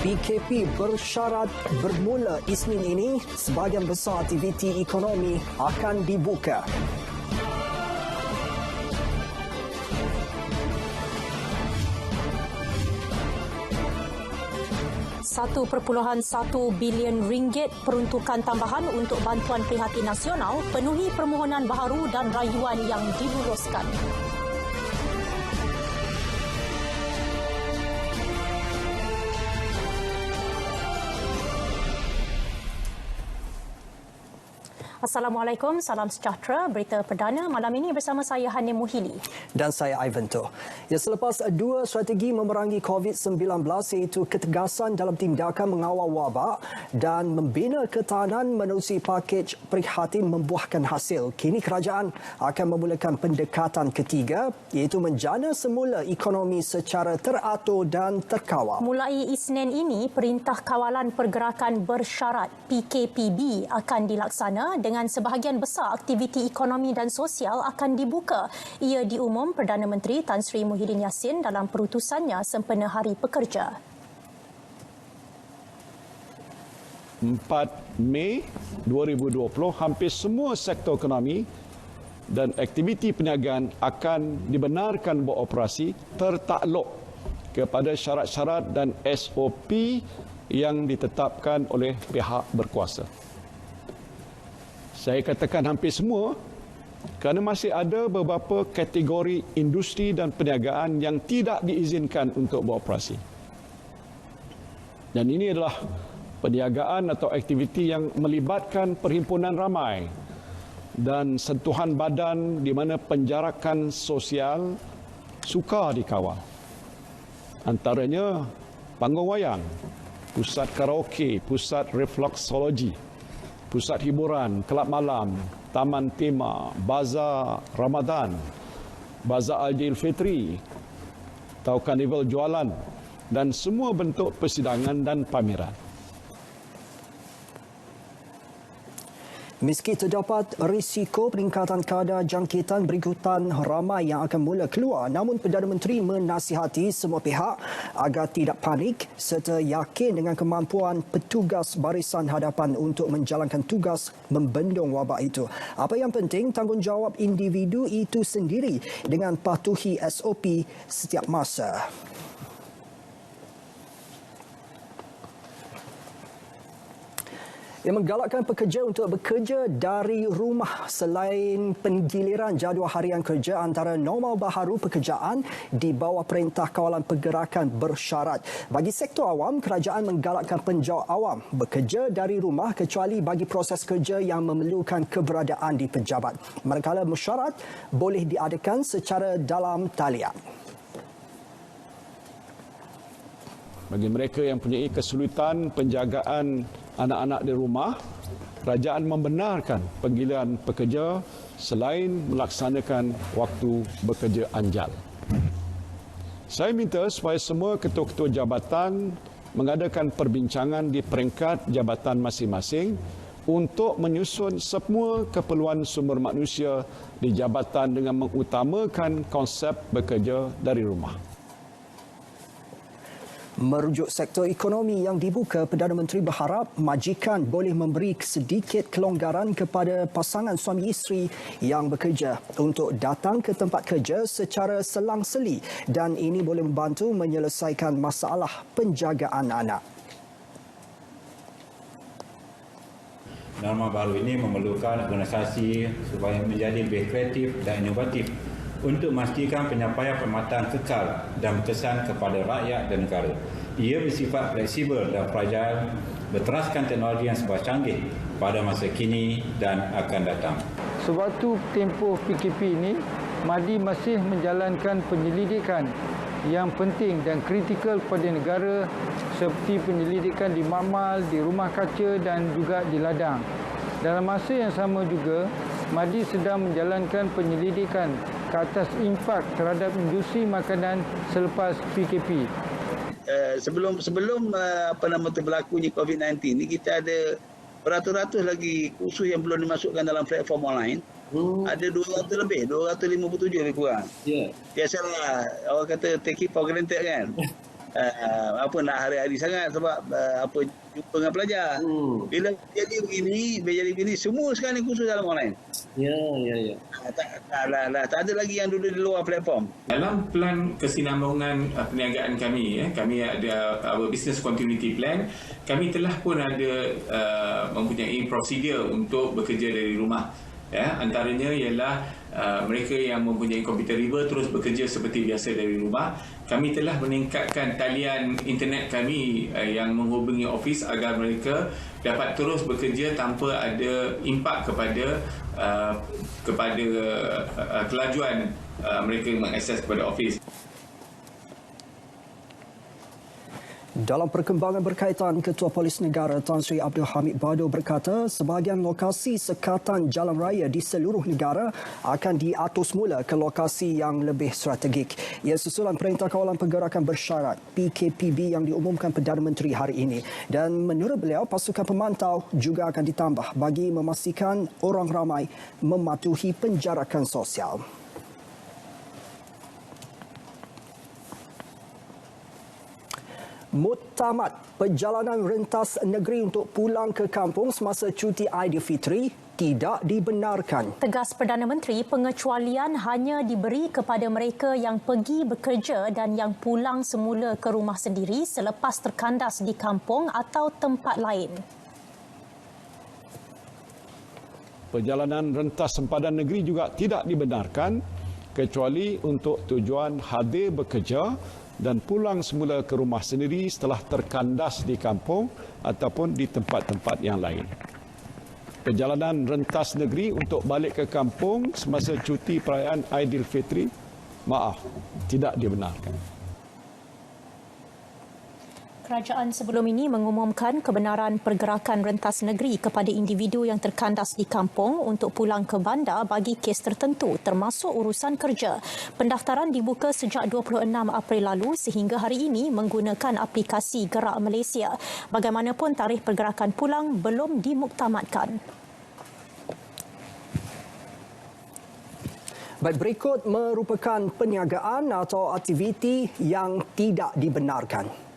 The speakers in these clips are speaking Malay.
PKP bersyarat bermula Isnin ini, sebahagian besar aktiviti ekonomi akan dibuka. 1.1 bilion ringgit peruntukan tambahan untuk bantuan prihatin nasional penuhi permohonan baharu dan rayuan yang diluluskan. Assalamualaikum, salam sejahtera. Berita perdana malam ini bersama saya Hanim Muhili. Dan saya Ivan To. Ya, selepas dua strategi memerangi COVID-19 iaitu ketegasan dalam tindakan mengawal wabak dan membina ketahanan menerusi pakej prihatin membuahkan hasil. Kini kerajaan akan memulakan pendekatan ketiga iaitu menjana semula ekonomi secara teratur dan terkawal. Mulai Isnin ini, Perintah Kawalan Pergerakan Bersyarat PKPB akan dilaksana dengan sebahagian besar aktiviti ekonomi dan sosial akan dibuka. Ia diumum Perdana Menteri Tan Sri Muhyiddin Yassin dalam perutusannya sempena Hari Pekerja. 4 Mei 2020, hampir semua sektor ekonomi dan aktiviti perniagaan akan dibenarkan beroperasi tertakluk kepada syarat-syarat dan SOP yang ditetapkan oleh pihak berkuasa. Saya katakan hampir semua kerana masih ada beberapa kategori industri dan perniagaan yang tidak diizinkan untuk beroperasi. Dan ini adalah perniagaan atau aktiviti yang melibatkan perhimpunan ramai dan sentuhan badan di mana penjarakan sosial sukar dikawal. Antaranya panggung wayang, pusat karaoke, pusat refleksologi, pusat hiburan, kelab malam, taman tema, bazar Ramadan, bazar Aidilfitri, atau karnival jualan dan semua bentuk persidangan dan pameran. Meski terdapat risiko peningkatan kadar jangkitan berikutan ramai yang akan mula keluar, namun Perdana Menteri menasihati semua pihak agar tidak panik serta yakin dengan kemampuan petugas barisan hadapan untuk menjalankan tugas membendung wabak itu. Apa yang penting, tanggungjawab individu itu sendiri dengan patuhi SOP setiap masa. Ia menggalakkan pekerja untuk bekerja dari rumah selain penggiliran jadual harian kerja antara normal baharu pekerjaan di bawah Perintah Kawalan Pergerakan Bersyarat. Bagi sektor awam, kerajaan menggalakkan penjawat awam bekerja dari rumah kecuali bagi proses kerja yang memerlukan keberadaan di pejabat. Manakala mesyuarat boleh diadakan secara dalam talian. Bagi mereka yang mempunyai kesulitan penjagaan anak-anak di rumah, kerajaan membenarkan panggilan pekerja selain melaksanakan waktu bekerja anjal. Saya minta supaya semua ketua-ketua jabatan mengadakan perbincangan di peringkat jabatan masing-masing untuk menyusun semua keperluan sumber manusia di jabatan dengan mengutamakan konsep bekerja dari rumah. Merujuk sektor ekonomi yang dibuka, Perdana Menteri berharap majikan boleh memberi sedikit kelonggaran kepada pasangan suami isteri yang bekerja untuk datang ke tempat kerja secara selang-seli dan ini boleh membantu menyelesaikan masalah penjagaan anak. Norma baru ini memerlukan organisasi supaya menjadi lebih kreatif dan inovatif untuk memastikan penyampaian perkhidmatan kekal dan berkesan kepada rakyat dan negara. Ia bersifat fleksibel dan fragile, berteraskan teknologi yang serba canggih pada masa kini dan akan datang. Sewaktu tempoh PKP ini, MADI masih menjalankan penyelidikan yang penting dan kritikal kepada negara seperti penyelidikan di makmal, di rumah kaca dan juga di ladang. Dalam masa yang sama juga, MADI sedang menjalankan penyelidikan ke atas impak terhadap industri makanan selepas PKP. Sebelum berlakunya COVID-19 ni, kita ada beratus-ratus lagi kursus yang belum dimasukkan dalam platform online. Ada 200 lebih, 257 lebih kurang. Biasalah orang kata take it for granted kan. hari-hari sangat sebab jumpa dengan pelajar. Bila jadi begini semua sekarang ni kursus dalam online. Ya. Tak ada lagi yang duduk di luar platform. Dalam plan kesinambungan perniagaan kami, kami ada our business continuity plan. Kami telah pun ada mempunyai prosedur untuk bekerja dari rumah. Antaranya ialah mereka yang mempunyai komputer riba terus bekerja seperti biasa dari rumah. Kami telah meningkatkan talian internet kami yang menghubungi office agar mereka dapat terus bekerja tanpa ada impak kepada kelajuan mereka mengakses kepada office. Dalam perkembangan berkaitan, Ketua Polis Negara Tan Sri Abdul Hamid Bado berkata sebahagian lokasi sekatan jalan raya di seluruh negara akan diatur semula ke lokasi yang lebih strategik. Ia susulan Perintah Kawalan Pergerakan Bersyarat PKPB yang diumumkan Perdana Menteri hari ini. Dan menurut beliau, pasukan pemantau juga akan ditambah bagi memastikan orang ramai mematuhi penjarakan sosial. Muktamad perjalanan rentas negeri untuk pulang ke kampung semasa cuti Aidilfitri tidak dibenarkan. Tegas Perdana Menteri, pengecualian hanya diberi kepada mereka yang pergi bekerja dan yang pulang semula ke rumah sendiri selepas terkandas di kampung atau tempat lain. Perjalanan rentas sempadan negeri juga tidak dibenarkan kecuali untuk tujuan hadir bekerja dan pulang semula ke rumah sendiri setelah terkandas di kampung ataupun di tempat-tempat yang lain. Perjalanan rentas negeri untuk balik ke kampung semasa cuti perayaan Aidilfitri, tidak dibenarkan. Kerajaan sebelum ini mengumumkan kebenaran pergerakan rentas negeri kepada individu yang terkandas di kampung untuk pulang ke bandar bagi kes tertentu termasuk urusan kerja. Pendaftaran dibuka sejak 26 April lalu sehingga hari ini menggunakan aplikasi Gerak Malaysia. Bagaimanapun tarikh pergerakan pulang belum dimuktamadkan. Baik, berikut merupakan perniagaan atau aktiviti yang tidak dibenarkan.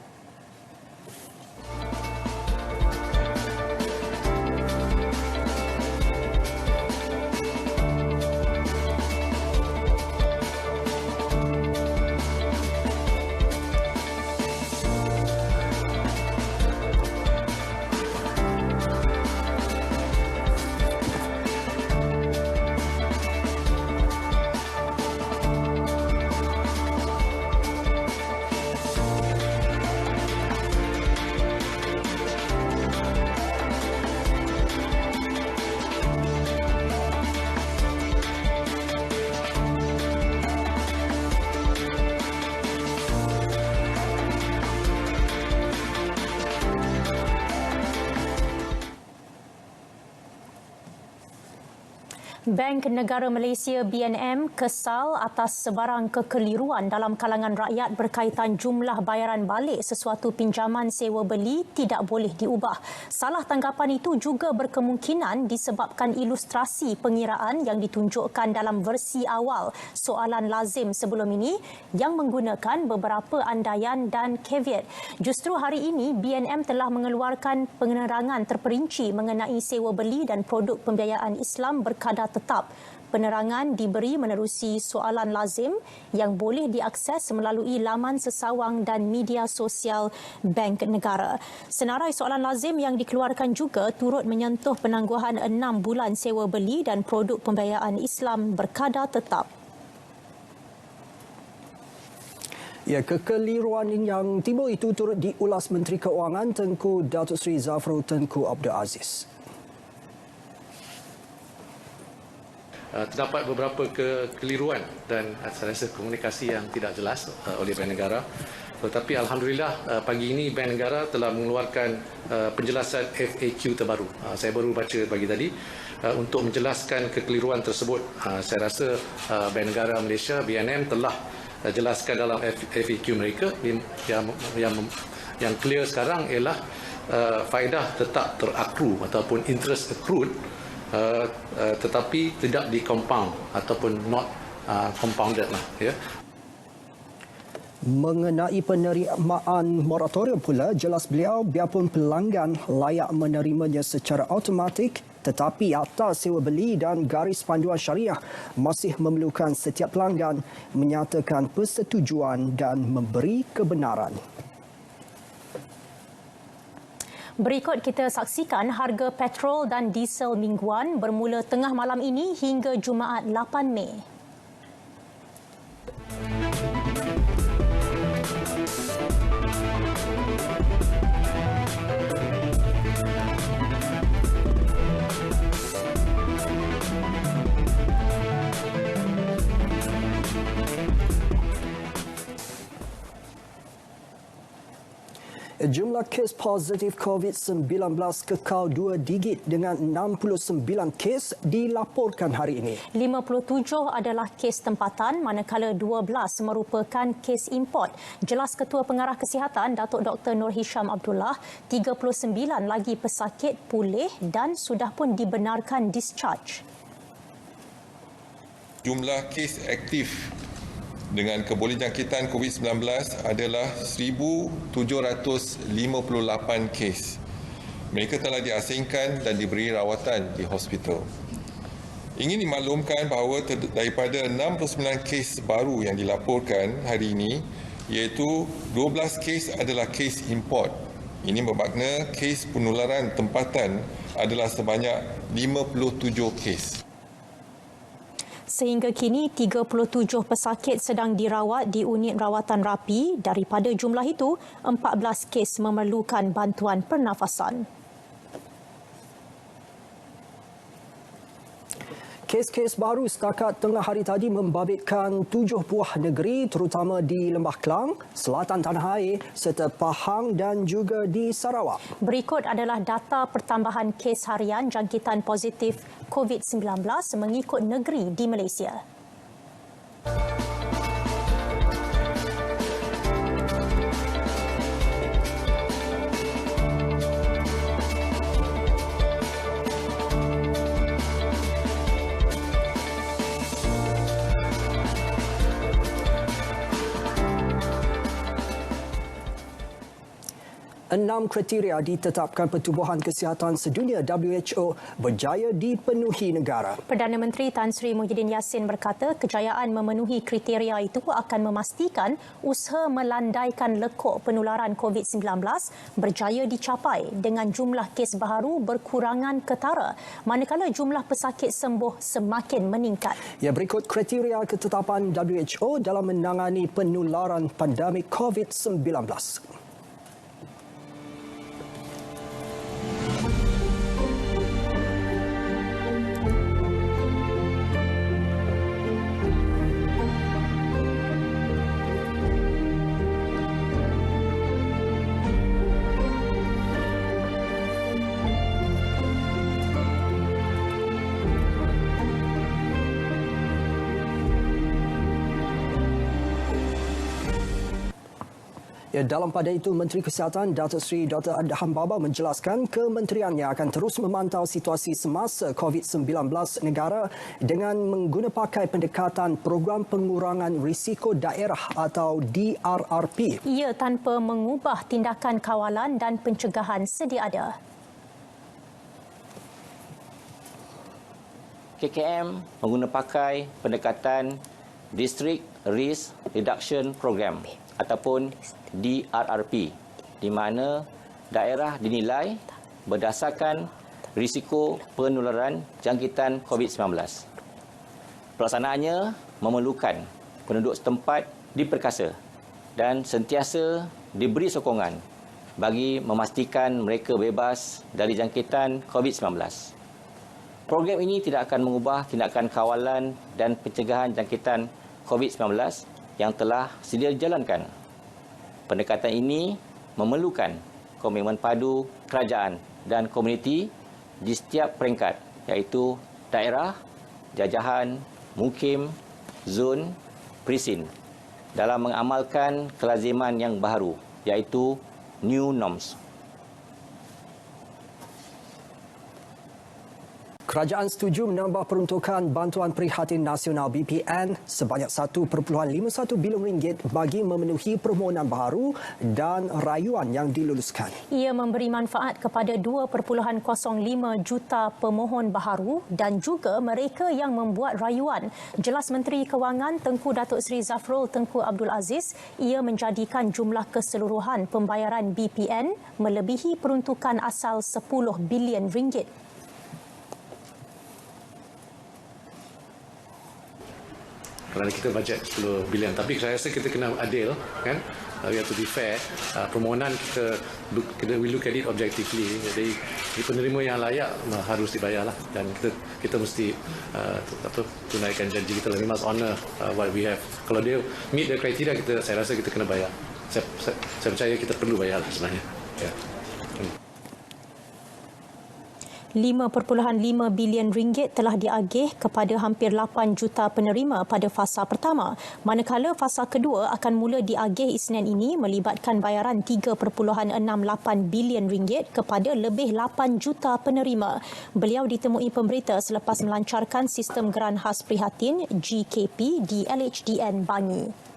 Bank Negara Malaysia BNM kesal atas sebarang kekeliruan dalam kalangan rakyat berkaitan jumlah bayaran balik sesuatu pinjaman sewa beli tidak boleh diubah. Salah tanggapan itu juga berkemungkinan disebabkan ilustrasi pengiraan yang ditunjukkan dalam versi awal soalan lazim sebelum ini yang menggunakan beberapa andaian dan caveat. Justru hari ini BNM telah mengeluarkan penerangan terperinci mengenai sewa beli dan produk pembiayaan Islam berkadar tetap. Penerangan diberi menerusi soalan lazim yang boleh diakses melalui laman sesawang dan media sosial Bank Negara. Senarai soalan lazim yang dikeluarkan juga turut menyentuh penangguhan 6 bulan sewa beli dan produk pembiayaan Islam berkadar tetap. Ya, kekeliruan yang timbul itu turut diulas Menteri Keuangan Tengku Datuk Seri Zafrul Tengku Abdul Aziz. Terdapat beberapa kekeliruan dan saya rasa komunikasi yang tidak jelas oleh Bank Negara. Tetapi Alhamdulillah pagi ini Bank Negara telah mengeluarkan penjelasan FAQ terbaru. Saya baru baca pagi tadi untuk menjelaskan kekeliruan tersebut. Saya rasa Bank Negara Malaysia BNM telah jelaskan dalam FAQ mereka yang clear sekarang ialah faedah tetap terakru ataupun interest accrued tetapi tidak di compound ataupun not compounded lah, ya. Mengenai penerimaan moratorium pula, jelas beliau biarpun pelanggan layak menerimanya secara automatik, tetapi akta sewa beli dan garis panduan syariah masih memerlukan setiap pelanggan menyatakan persetujuan dan memberi kebenaran. Berikut kita saksikan harga petrol dan diesel mingguan bermula tengah malam ini hingga Jumaat 8 Mei. Jumlah kes positif COVID-19 kekal 2 digit dengan 69 kes dilaporkan hari ini. 57 adalah kes tempatan manakala 12 merupakan kes import. Jelas Ketua Pengarah Kesihatan Datuk Dr. Nur Hisham Abdullah, 39 lagi pesakit pulih dan sudah pun dibenarkan discharge. Jumlah kes aktif dengan kebolehjangkitan COVID-19 adalah 1,758 kes. Mereka telah diasingkan dan diberi rawatan di hospital. Ingin dimaklumkan bahawa daripada 69 kes baru yang dilaporkan hari ini, iaitu 12 kes adalah kes import. Ini bermakna kes penularan tempatan adalah sebanyak 57 kes. Sehingga kini 37 pesakit sedang dirawat di unit rawatan rapi. Daripada jumlah itu, 14 kes memerlukan bantuan pernafasan. Kes-kes baru setakat tengah hari tadi membabitkan 7 buah negeri terutama di Lembah Kelang, selatan Tanah Air serta Pahang dan juga di Sarawak. Berikut adalah data pertambahan kes harian jangkitan positif COVID-19 mengikut negeri di Malaysia. Enam kriteria ditetapkan Pertubuhan Kesihatan Sedunia WHO berjaya dipenuhi negara. Perdana Menteri Tan Sri Muhyiddin Yassin berkata kejayaan memenuhi kriteria itu akan memastikan usaha melandaikan lekuk penularan COVID-19 berjaya dicapai dengan jumlah kes baharu berkurangan ketara manakala jumlah pesakit sembuh semakin meningkat. Ya, berikut kriteria ketetapan WHO dalam menangani penularan pandemik COVID-19. Ya, dalam pada itu, Menteri Kesihatan Datuk Seri Dr. Adham Baba menjelaskan kementeriannya akan terus memantau situasi semasa COVID-19 negara dengan menggunapakai pendekatan Program Pengurangan Risiko Daerah atau DRRP. Ia tanpa mengubah tindakan kawalan dan pencegahan sedia ada. KKM menggunapakai pendekatan District Risk Reduction Program ataupun DRRP, di mana daerah dinilai berdasarkan risiko penularan jangkitan COVID-19. Pelaksanaannya memerlukan penduduk setempat diperkasa dan sentiasa diberi sokongan bagi memastikan mereka bebas dari jangkitan COVID-19. Program ini tidak akan mengubah tindakan kawalan dan pencegahan jangkitan COVID-19 yang telah sedia dijalankan. Pendekatan ini memerlukan komitmen padu kerajaan dan komuniti di setiap peringkat, iaitu daerah, jajahan, mukim, zon, presin dalam mengamalkan kelaziman yang baharu, iaitu new norms. Kerajaan setuju menambah peruntukan Bantuan Prihatin Nasional BPN sebanyak 1.51 bilion ringgit bagi memenuhi permohonan baharu dan rayuan yang diluluskan. Ia memberi manfaat kepada 2.05 juta pemohon baharu dan juga mereka yang membuat rayuan. Jelas Menteri Kewangan Tengku Datuk Seri Zafrul Tengku Abdul Aziz, ia menjadikan jumlah keseluruhan pembayaran BPN melebihi peruntukan asal 10 bilion ringgit. Kerana kita bajet 10 bilion, tapi saya rasa kita kena adil, kan? We have to be fair. Permohonan kita we look at it objectively. Jadi penerima yang layak harus dibayarlah, dan kita mesti tunaikan janji kita. We must honour what we have. Kalau dia meet the criteria, saya rasa kita kena bayar. Saya percaya kita perlu bayarlah sebenarnya. Ya. 5.5 bilion ringgit telah diagih kepada hampir 8 juta penerima pada fasa pertama, manakala fasa kedua akan mula diagih Isnin ini melibatkan bayaran 3.68 bilion ringgit kepada lebih 8 juta penerima. Beliau ditemui pemberita selepas melancarkan sistem geran khas prihatin GKP di LHDN Bangi.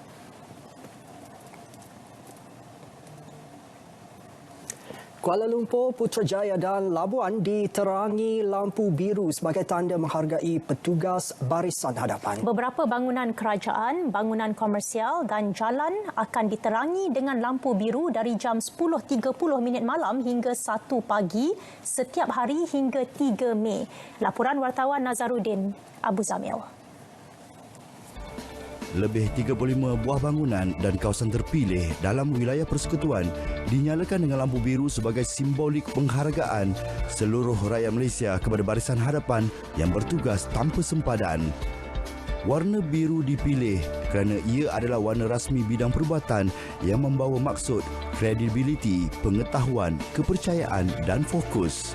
Kuala Lumpur, Putrajaya dan Labuan diterangi lampu biru sebagai tanda menghargai petugas barisan hadapan. Beberapa bangunan kerajaan, bangunan komersial dan jalan akan diterangi dengan lampu biru dari jam 10.30 malam hingga 1 pagi setiap hari hingga 3 Mei. Laporan wartawan Nazaruddin Abu Zamil. Lebih 35 buah bangunan dan kawasan terpilih dalam wilayah persekutuan dinyalakan dengan lampu biru sebagai simbolik penghargaan seluruh rakyat Malaysia kepada barisan hadapan yang bertugas tanpa sempadan. Warna biru dipilih kerana ia adalah warna rasmi bidang perubatan yang membawa maksud kredibiliti, pengetahuan, kepercayaan dan fokus.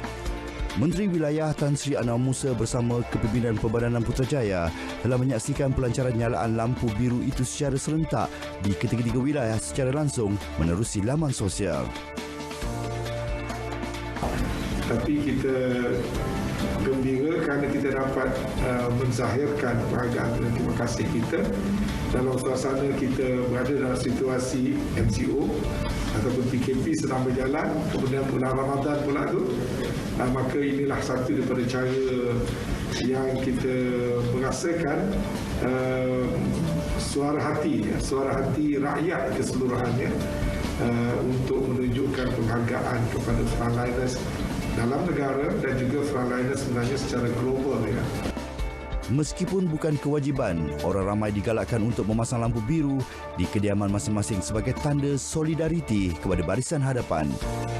Menteri Wilayah Tan Sri Anwar Musa bersama Kepimpinan Pembadanan Putrajaya telah menyaksikan pelancaran nyalaan lampu biru itu secara serentak di ketiga-tiga wilayah secara langsung menerusi laman sosial. Tapi kita gembira kerana kita dapat menzahirkan penghargaan dan terima kasih kita dalam suasana kita berada dalam situasi MCO ataupun PKP sedang berjalan, kemudian bulan Ramadan pula tu, maka inilah satu daripada cara yang kita merasakan suara hati rakyat keseluruhannya untuk menunjukkan penghargaan kepada frontliners dalam negara dan juga frontliners sebenarnya secara global ya. Meskipun bukan kewajiban, orang ramai digalakkan untuk memasang lampu biru di kediaman masing-masing sebagai tanda solidariti kepada barisan hadapan.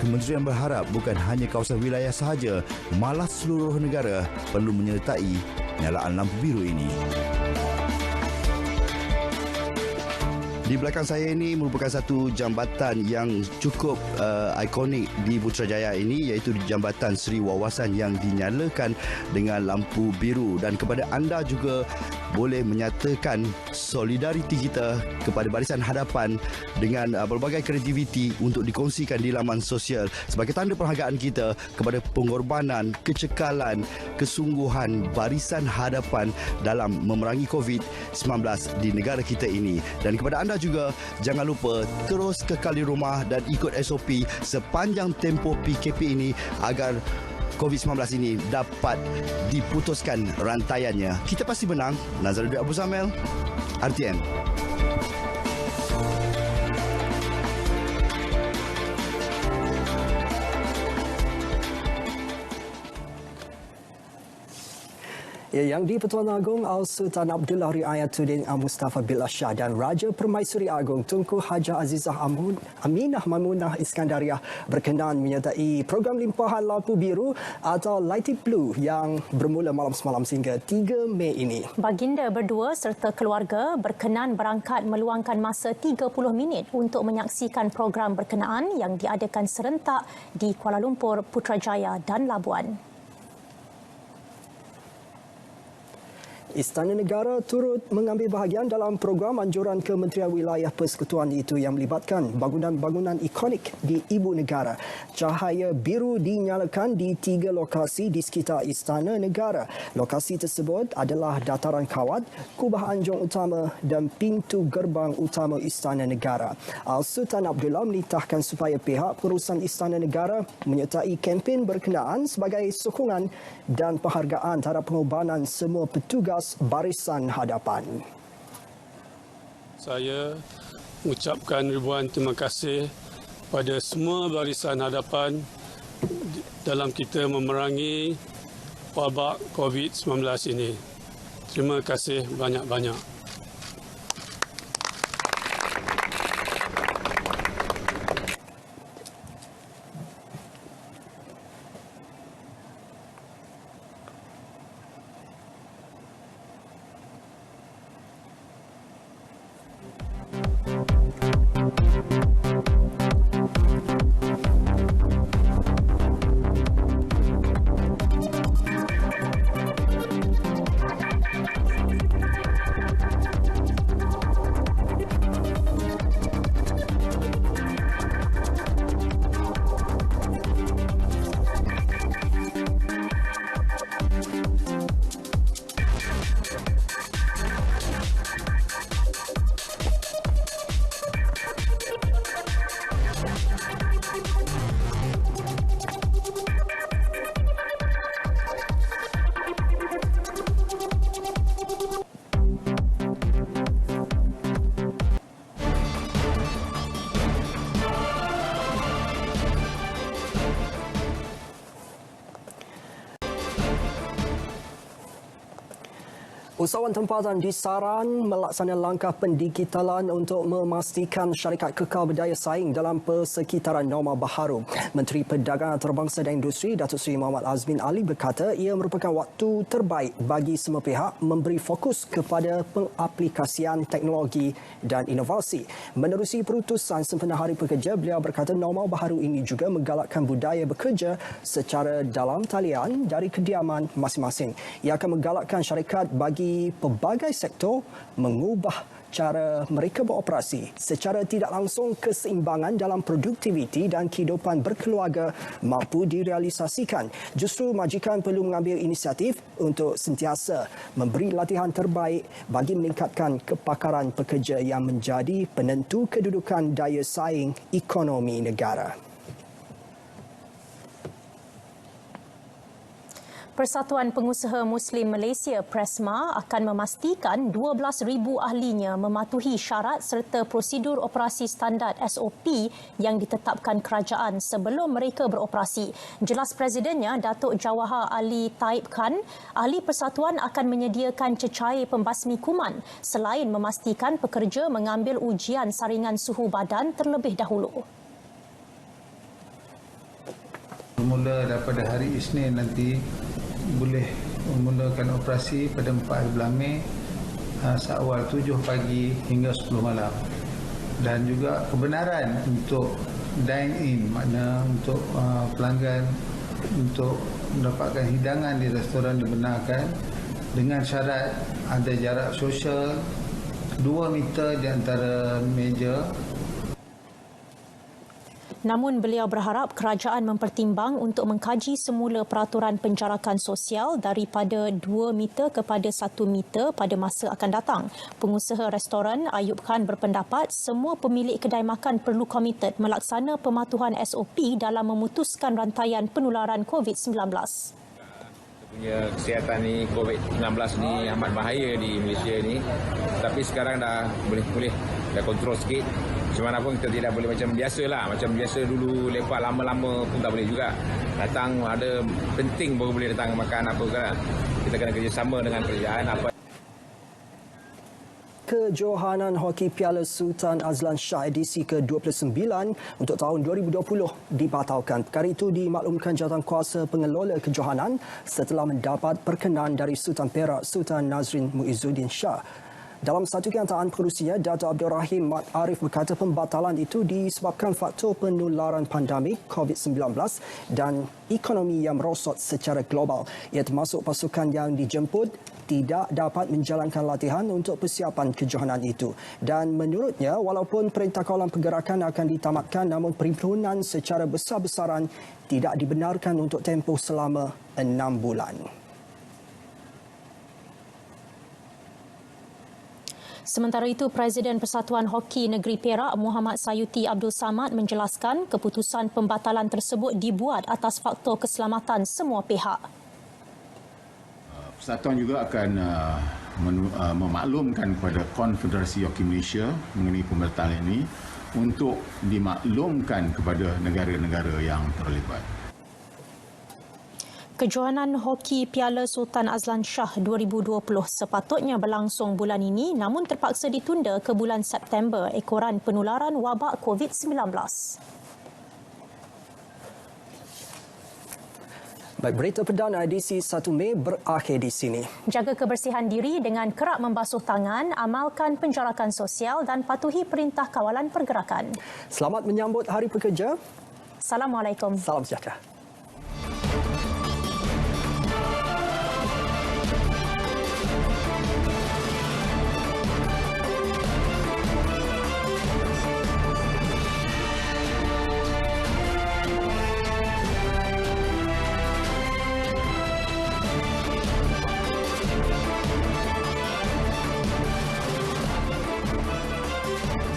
Kementerian berharap bukan hanya kawasan wilayah sahaja, malah seluruh negara perlu menyertai nyalaan lampu biru ini. Di belakang saya ini merupakan satu jambatan yang cukup ikonik di Putrajaya ini, iaitu Jambatan Seri Wawasan yang dinyalakan dengan lampu biru, dan kepada anda juga boleh menyatakan solidariti kita kepada barisan hadapan dengan berbagai kreativiti untuk dikongsikan di laman sosial sebagai tanda penghargaan kita kepada pengorbanan, kecekalan, kesungguhan barisan hadapan dalam memerangi COVID-19 di negara kita ini. Dan kepada anda juga, jangan lupa terus kekal di rumah dan ikut SOP sepanjang tempoh PKP ini agar COVID-19 ini dapat diputuskan rantaiannya. Kita pasti menang. Nazaruddin Abu Zamil, RTM. Yang di-Pertuan Agong Al-Sultan Abdullah Riayatuddin Mustafa Billah Shah dan Raja Permaisuri Agong Tunku Haja Azizah Aminah Maimunah Iskandariah berkenan menyertai program limpahan lampu biru atau Lighted Blue yang bermula malam semalam sehingga 3 Mei ini. Baginda berdua serta keluarga berkenan berangkat meluangkan masa 30 minit untuk menyaksikan program berkenaan yang diadakan serentak di Kuala Lumpur, Putrajaya dan Labuan. Istana Negara turut mengambil bahagian dalam program anjuran Kementerian Wilayah Persekutuan itu yang melibatkan bangunan-bangunan ikonik di Ibu Negara. Cahaya biru dinyalakan di 3 lokasi di sekitar Istana Negara. Lokasi tersebut adalah Dataran Kawat, Kubah Anjung Utama dan pintu gerbang utama Istana Negara. Al-Sultan Abdullah menitahkan supaya pihak pengurusan Istana Negara menyertai kempen berkenaan sebagai sokongan dan penghargaan terhadap pengorbanan semua petugas barisan hadapan. Saya mengucapkan ribuan terima kasih pada semua barisan hadapan dalam kita memerangi wabak COVID-19 ini. Terima kasih banyak-banyak. Usahawan tempatan disaran melaksanakan langkah pendigitalan untuk memastikan syarikat kekal berdaya saing dalam persekitaran norma baharu. Menteri Perdagangan Antarabangsa dan Industri Datuk Seri Muhammad Azmin Ali berkata ia merupakan waktu terbaik bagi semua pihak memberi fokus kepada pengaplikasian teknologi dan inovasi. Menerusi perutusan sempena Hari Pekerja, beliau berkata norma baharu ini juga menggalakkan budaya bekerja secara dalam talian dari kediaman masing-masing. Ia akan menggalakkan syarikat bagi pelbagai sektor mengubah cara mereka beroperasi secara tidak langsung. Keseimbangan dalam produktiviti dan kehidupan berkeluarga mampu direalisasikan. Justru majikan perlu mengambil inisiatif untuk sentiasa memberi latihan terbaik bagi meningkatkan kepakaran pekerja yang menjadi penentu kedudukan daya saing ekonomi negara. Persatuan Pengusaha Muslim Malaysia Presma akan memastikan 12,000 ahlinya mematuhi syarat serta prosedur operasi standard SOP yang ditetapkan kerajaan sebelum mereka beroperasi. Jelas Presidennya, Datuk Jawahar Ali Taib Khan, ahli persatuan akan menyediakan cecair pembasmi kuman selain memastikan pekerja mengambil ujian saringan suhu badan terlebih dahulu. Bermula daripada hari Isnin nanti boleh memulakan operasi pada 4 bulan Mei seawal 7 pagi hingga 10 malam. Dan juga kebenaran untuk dine-in, makna untuk pelanggan untuk mendapatkan hidangan di restoran dibenarkan dengan syarat ada jarak sosial 2 meter di antara meja. Namun beliau berharap kerajaan mempertimbang untuk mengkaji semula peraturan penjarakan sosial daripada 2 meter kepada 1 meter pada masa akan datang. Pengusaha restoran Ayub Khan berpendapat semua pemilik kedai makan perlu komited melaksana pematuhan SOP dalam memutuskan rantaian penularan COVID-19. Punya kesihatan ni, COVID-19 ni amat bahaya di Malaysia ni. Tapi sekarang dah boleh dah kontrol sikit. Macam mana pun kita tidak boleh macam biasa lah. Macam biasa dulu lepak lama-lama pun tak boleh juga. Datang ada penting baru boleh datang makan apa kan. Kita kena kerjasama dengan kerajaan apa. Kejohanan Hoki Piala Sultan Azlan Shah edisi ke-29 untuk tahun 2020 dibatalkan. Perkara itu dimaklumkan jawatankuasa pengelola kejohanan setelah mendapat perkenan dari Sultan Perak Sultan Nazrin Muizzuddin Shah. Dalam satu kenyataan pengerusinya, Dato' Abdul Rahim Mat Arif berkata pembatalan itu disebabkan faktor penularan pandemik COVID-19 dan ekonomi yang merosot secara global. Ia termasuk pasukan yang dijemput tidak dapat menjalankan latihan untuk persiapan kejohanan itu. Dan menurutnya, walaupun Perintah Kawalan Pergerakan akan ditamatkan, namun perhimpunan secara besar-besaran tidak dibenarkan untuk tempoh selama 6 bulan. Sementara itu, Presiden Persatuan Hoki Negeri Perak Muhammad Sayuti Abdul Samad menjelaskan keputusan pembatalan tersebut dibuat atas faktor keselamatan semua pihak. Persatuan juga akan memaklumkan kepada Konfederasi Hoki Malaysia mengenai pembatalan ini untuk dimaklumkan kepada negara-negara yang terlibat. Kejohanan Hoki Piala Sultan Azlan Shah 2020 sepatutnya berlangsung bulan ini namun terpaksa ditunda ke bulan September ekoran penularan wabak COVID-19. Baik, berita perdana edisi 1 Mei berakhir di sini. Jaga kebersihan diri dengan kerap membasuh tangan, amalkan penjarakan sosial dan patuhi Perintah Kawalan Pergerakan. Selamat menyambut Hari Pekerja. Assalamualaikum. Salam sejahtera.